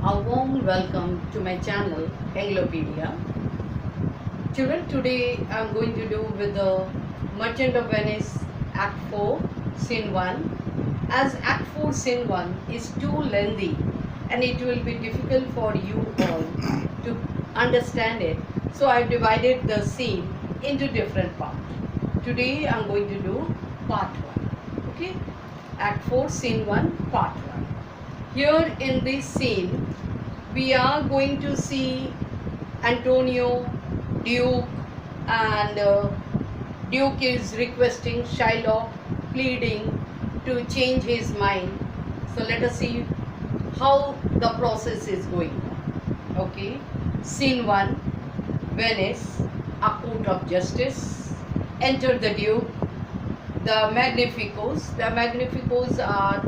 A warm welcome to my channel, Anglopedia. Children, today I'm going to do with the Merchant of Venice Act 4, Scene 1. As Act 4, Scene 1 is too lengthy and it will be difficult for you all to understand it, so I've divided the scene into different parts. Today I'm going to do part 1. Okay? Act 4, Scene 1, part 1. Here in this scene, we are going to see Antonio, Duke, and Duke is requesting Shylock, pleading to change his mind. So let us see how the process is going on. Okay, Scene 1, Venice, a court of justice. Enter the Duke, the Magnificos. The Magnificos are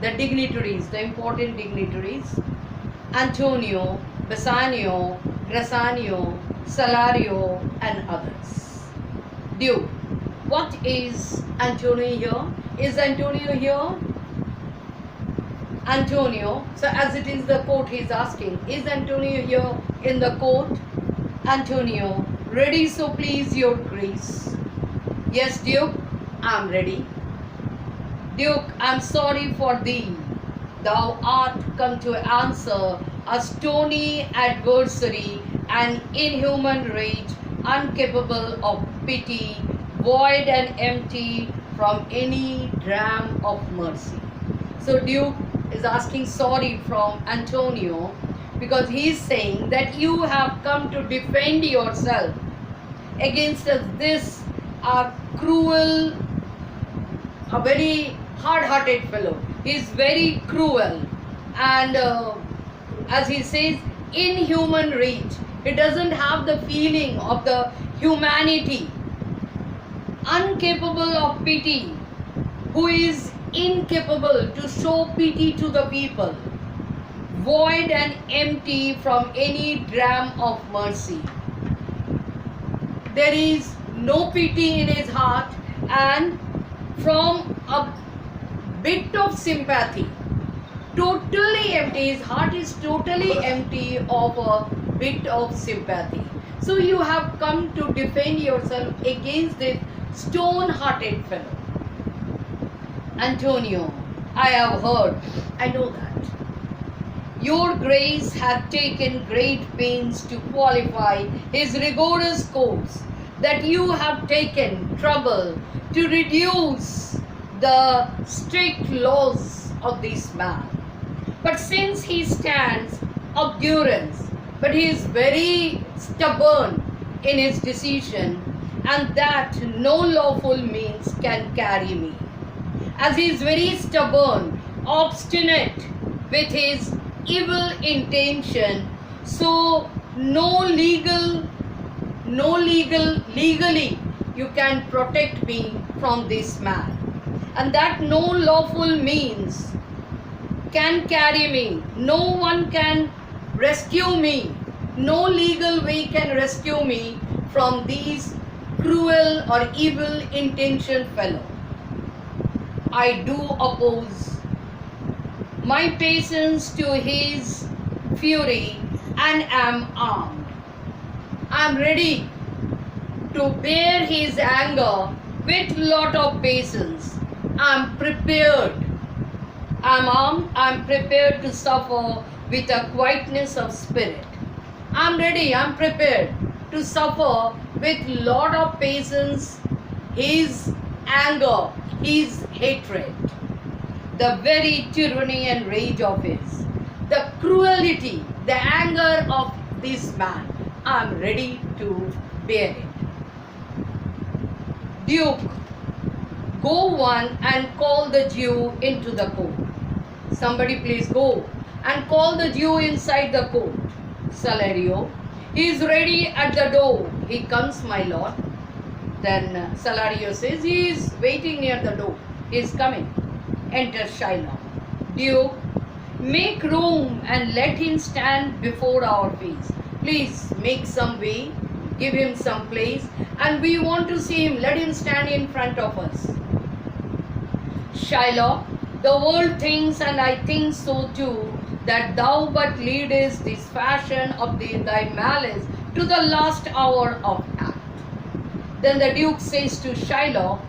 the dignitaries, the important dignitaries. Antonio, Bassanio, Grassanio, Salario, and others. Duke, what is Antonio here? Is Antonio here? Antonio, so as it is the court, he is asking, is Antonio here in the court? Antonio, ready, so please your grace. Yes, Duke, I am ready. Duke, I am sorry for thee. Thou art come to answer a stony adversary, an inhuman rage, incapable of pity, void and empty from any dram of mercy. So Duke is asking sorry from Antonio because he is saying that you have come to defend yourself against this cruel, a very hard-hearted fellow. He is very cruel and as he says, inhuman rage. He doesn't have the feeling of the humanity. Incapable of pity, who is incapable to show pity to the people. Void and empty from any dram of mercy. There is no pity in his heart, and from a bit of sympathy, totally empty. His heart is totally empty of a bit of sympathy. So you have come to defend yourself against this stone-hearted fellow. Antonio, I have heard, I know that. Your grace hath taken great pains to qualify his rigorous course, that you have taken trouble to reduce the strict laws of this man. But since he stands obdurance, but he is very stubborn in his decision, and that no lawful means can carry me. As he is very stubborn, obstinate with his evil intention, so legally you can protect me from this man. And that no lawful means can carry me. No one can rescue me. No legal way can rescue me from these cruel or evil intentioned fellow. I do oppose my patience to his fury and am armed. I am ready to bear his anger with lot of patience. I am prepared. I am armed. I am prepared to suffer with a quietness of spirit. I am ready. I am prepared to suffer with lot of patience his anger, his hatred, the very tyranny and rage of his, the cruelty, the anger of this man. I am ready to bear it. Duke, go one and call the Jew into the court. Somebody please go and call the Jew inside the court. Salario, he is ready at the door. He comes, my lord. Then Salario says, he is waiting near the door. He is coming. Enter Shylock. Duke, make room and let him stand before our face. Please make some way, give him some place, and we want to see him. Let him stand in front of us. Shylock, The world thinks, and I think so too, that thou but leadest this fashion of thy malice to the last hour of act. Then the Duke says to Shylock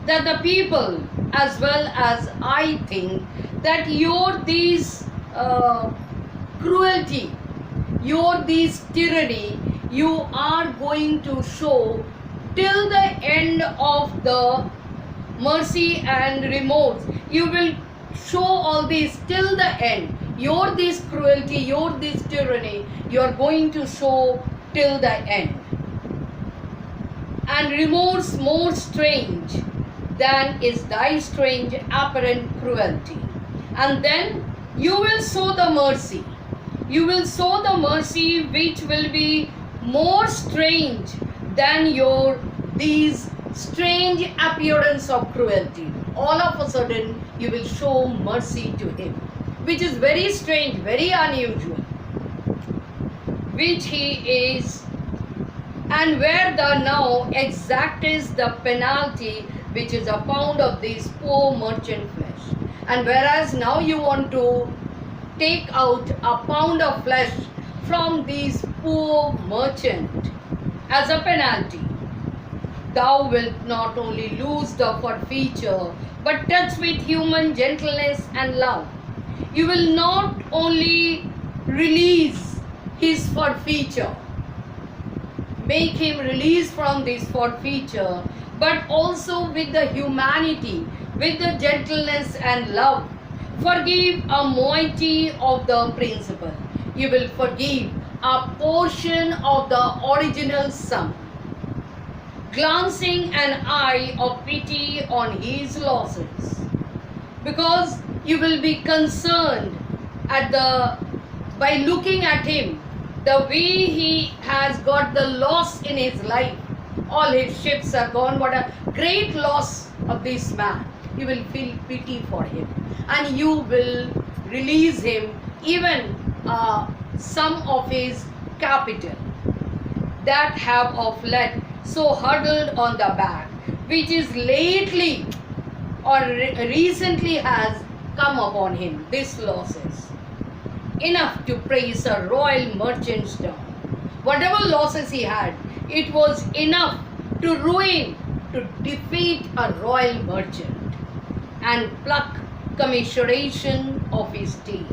that the people, as well as I think, that your this cruelty, your this tyranny, you are going to show till the end of the mercy and remorse. You will show all this till the end. Your this cruelty, your this tyranny, you are going to show till the end. And remorse more strange than is thy strange apparent cruelty. And then you will show the mercy. You will show the mercy which will be more strange than your these strange appearance of cruelty. All of a sudden you will show mercy to him, which is very strange, very unusual, which he is, and where the now exact is the penalty, which is a pound of this poor merchant flesh. And whereas now you want to take out a pound of flesh from these poor merchant as a penalty, thou wilt not only lose the forfeiture, but touch with human gentleness and love. You will not only release his forfeiture, make him release from this forfeiture, but also with the humanity, with the gentleness and love, forgive a moiety of the principal. You will forgive a portion of the original sum, glancing an eye of pity on his losses, because you will be concerned at by looking at him, the way he has got the loss in his life. All his ships are gone. What a great loss of this man. You will feel pity for him, and you will release him even some of his capital that have of late so huddled on the back, which is lately or recently has come upon him. This losses enough to praise a royal merchant's down. Whatever losses he had, it was enough to ruin, to defeat a royal merchant, and pluck commiseration of his deed,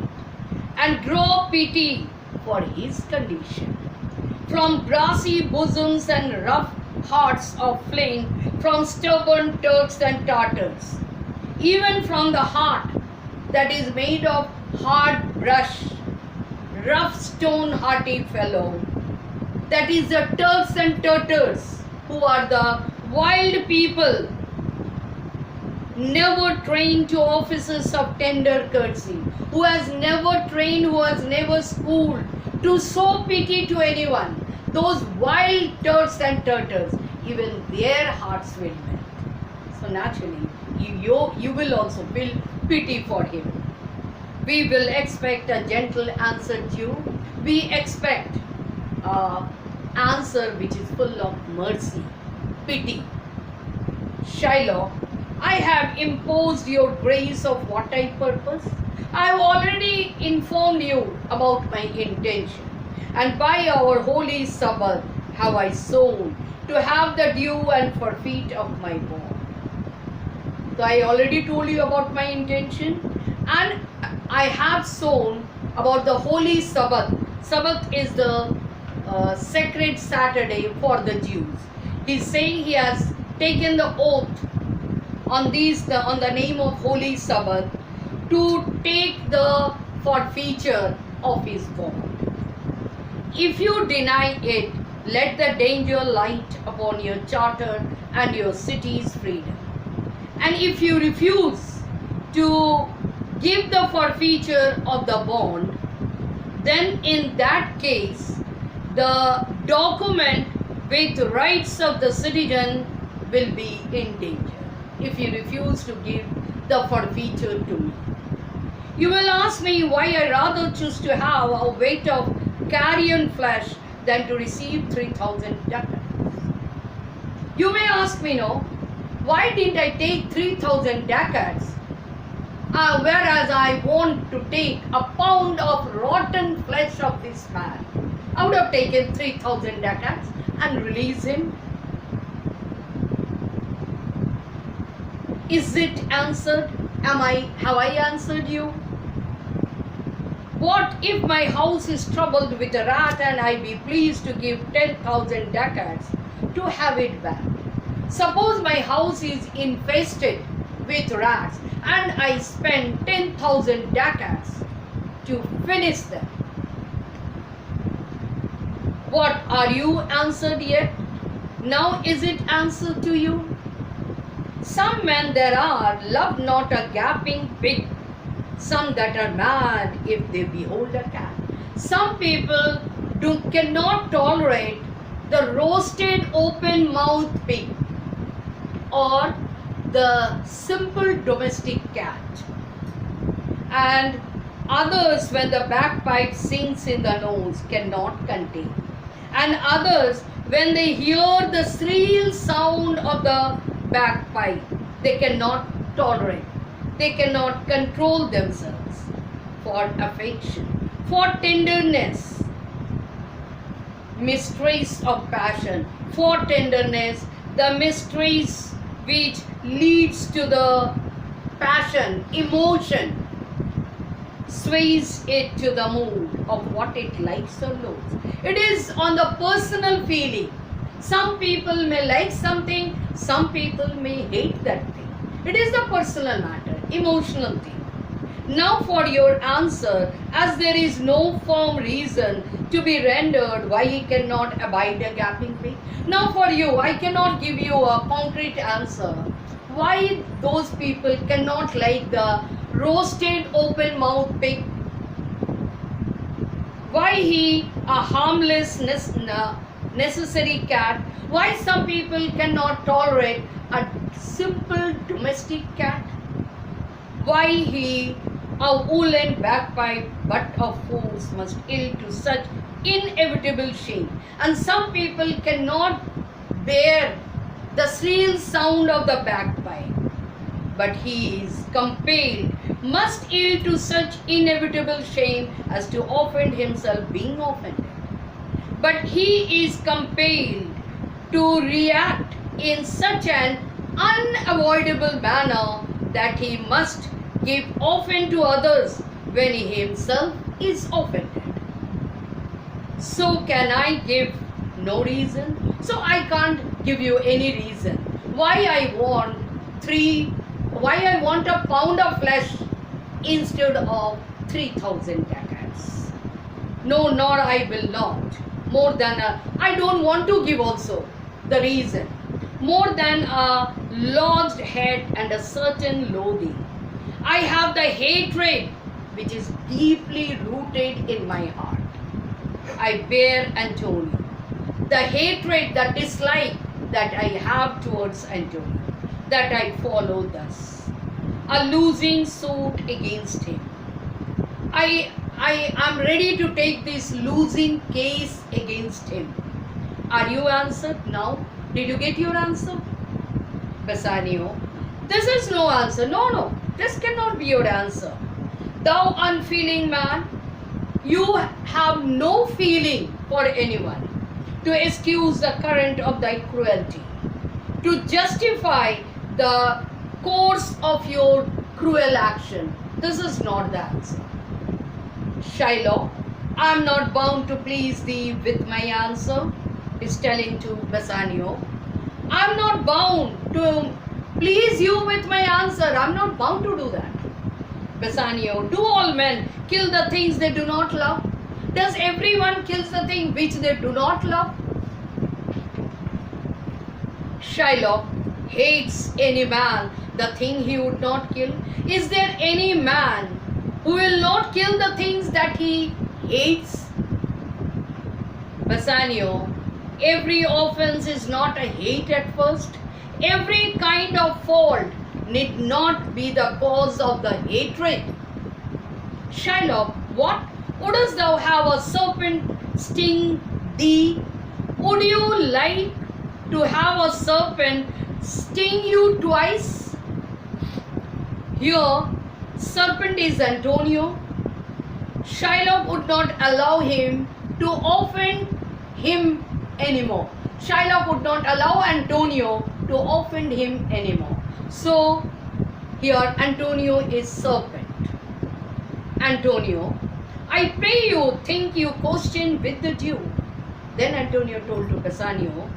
and draw pity for his condition. From brassy bosoms and rough hearts of flame, from stubborn Turks and Tartars, even from the heart that is made of hard brush, rough stone-hearty fellow, that is the Turks and Tartars, who are the wild people, never trained to offices of tender courtesy, who has never trained, who has never schooled to show pity to anyone. Those wild Turks and Tartars, even their hearts will melt. So naturally, you will also feel pity for him. We will expect a gentle answer due. We expect an answer which is full of mercy, pity. Shylock, I have imposed your grace of what I purpose. I have already informed you about my intention, and by our holy Sabbath have I sworn to have the due and forfeit of my bond. So I already told you about my intention, and I have sworn about the holy Sabbath. Sabbath is the sacred Saturday for the Jews. He is saying he has taken the oath on the name of holy Sabbath to take the forfeiture of his bond. If you deny it, let the danger light upon your charter and your city's freedom. And if you refuse to give the forfeiture of the bond, then in that case, the document with rights of the citizen will be in danger. If you refuse to give the forfeiture to me, you will ask me why I rather choose to have a weight of carrion flesh than to receive 3,000 ducats. You may ask me, no, why didn't I take 3,000 ducats Whereas I want to take a pound of rotten flesh of this man. I would have taken 3,000 ducats and release him. Is it answered? Have I answered you? What if my house is troubled with a rat and I be pleased to give 10,000 ducats to have it back? Suppose my house is infested with rats and I spend 10,000 ducats to finish them. What, are you answered yet? Now is it answered to you? Some men there are love not a gaping pig, some that are mad if they behold a cat. Some people cannot tolerate the roasted open mouth pig or the simple domestic cat. And others, when the bagpipe sings in the nose, cannot contain. And others, when they hear the shrill sound of the bagpipe, they cannot tolerate. They cannot control themselves. For affection, for tenderness, mistress of passion, for tenderness, the mistress which leads to the passion, emotion, sways it to the mood of what it likes or loathes. It is on the personal feeling. Some people may like something, some people may hate that thing. It is the personal matter, emotional thing. Now for your answer, as there is no firm reason to be rendered why he cannot abide a gaping pig. Now for you, I cannot give you a concrete answer why those people cannot like the roasted open mouth pig. Why he a harmless necessary cat. Why some people cannot tolerate a simple domestic cat. Why he a woolen bagpipe, but of fools must yield to such inevitable shame. And some people cannot bear the shrill sound of the bagpipe, but he is compelled, must yield to such inevitable shame as to offend himself being offended. But he is compelled to react in such an unavoidable manner that he must give offense to others when he himself is offended. So can I give no reason? So I can't give you any reason why I want a pound of flesh instead of 3,000 ducats. No, nor I will not. More than I don't want to give also the reason. More than a lodged head and a certain loathing. I have the hatred which is deeply rooted in my heart. I bear Antonio. The hatred, the dislike that I have towards Antonio, that I follow thus. A losing suit against him. I am ready to take this losing case against him. Are you answered now? Did you get your answer? Bassanio, this is no answer. No, this cannot be your answer. Thou unfeeling man, you have no feeling for anyone to excuse the current of thy cruelty, to justify the course of your cruel action. This is not the answer. Shylock, I am not bound to please thee with my answer, is telling to Bassanio. I am not bound to please you with my answer. I am not bound to do that. Bassanio, do all men kill the things they do not love? Does everyone kill the thing which they do not love? Shylock, hates any man the thing he would not kill? Is there any man who will not kill the things that he hates? Bassanio, every offense is not a hate at first. Every kind of fault need not be the cause of the hatred. Shylock, what? Wouldst thou have a serpent sting thee? Would you like to have a serpent sting you twice? Here, serpent is Antonio. Shylock would not allow him to offend him anymore. Shylock would not allow Antonio to offend him anymore. So here Antonio is serpent. Antonio, I pray you think you question with the Jew. Then Antonio told to Bassanio,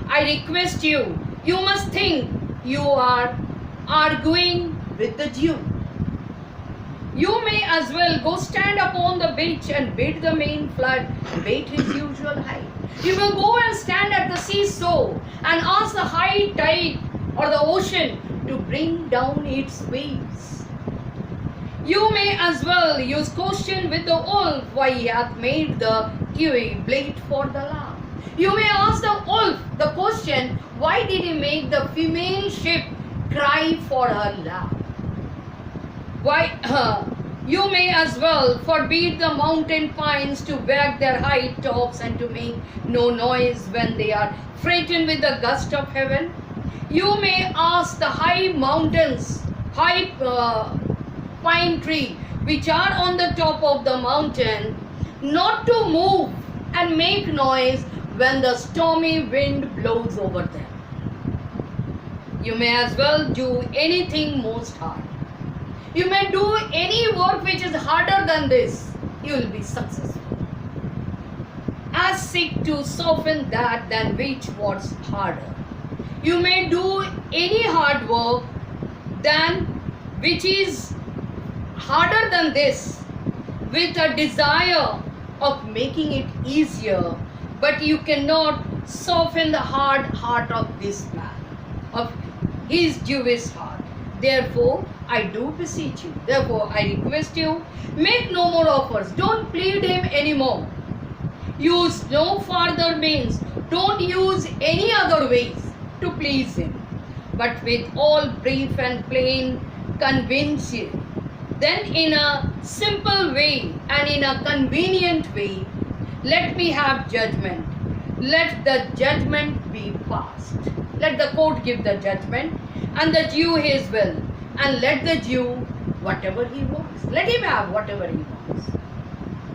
I request you, you must think you are arguing with the Jew. You may as well go stand upon the beach and bid the main flood wait his usual height. You will go and stand at the seashore and ask the high tide or the ocean to bring down its waves. You may as well use question with the wolf why he hath made the ewe bleat for the lamb. You may ask the wolf the question why did he make the female sheep cry for her lamb. You may as well forbid the mountain pines to wag their high tops and to make no noise when they are frightened with the gust of heaven. You may ask the high mountains, high pine tree which are on the top of the mountain not to move and make noise when the stormy wind blows over them. You may as well do anything most hard. You may do any work which is harder than this. You will be successful. As seek to soften that than which was harder. You may do any hard work than which is harder than this with a desire of making it easier, but you cannot soften the hard heart of this man, of his Jewish heart. Therefore, I do beseech you. Therefore, I request you, make no more offers. Don't plead him anymore. Use no further means. Don't use any other ways to please him. But with all brief and plain convince him. Then in a simple way and in a convenient way, let me have judgment. Let the judgment be passed. Let the court give the judgment and the Jew his will. And let the Jew whatever he wants. Let him have whatever he wants.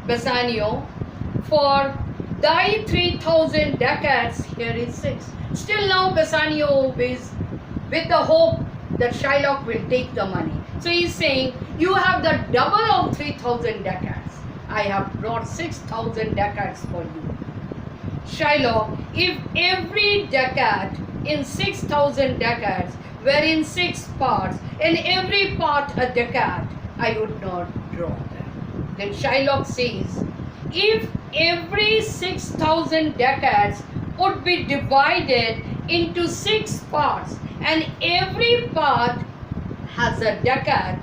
Bassanio, for thy 3,000 ducats, here is 6. Still now Bassanio obeys with the hope that Shylock will take the money. So he is saying, you have the double of 3,000 ducats. I have brought 6,000 ducats for you. Shylock, if every ducat in 6,000 ducats were in 6 parts, and every part a ducat, I would not draw them. Then Shylock says, if every 6,000 ducats would be divided into 6 parts, and every part has a ducat,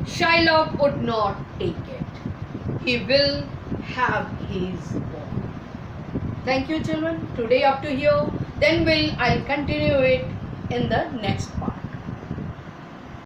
Shylock would not take it. He will have his own. Thank you, children. Today up to here. Then I'll continue it in the next part.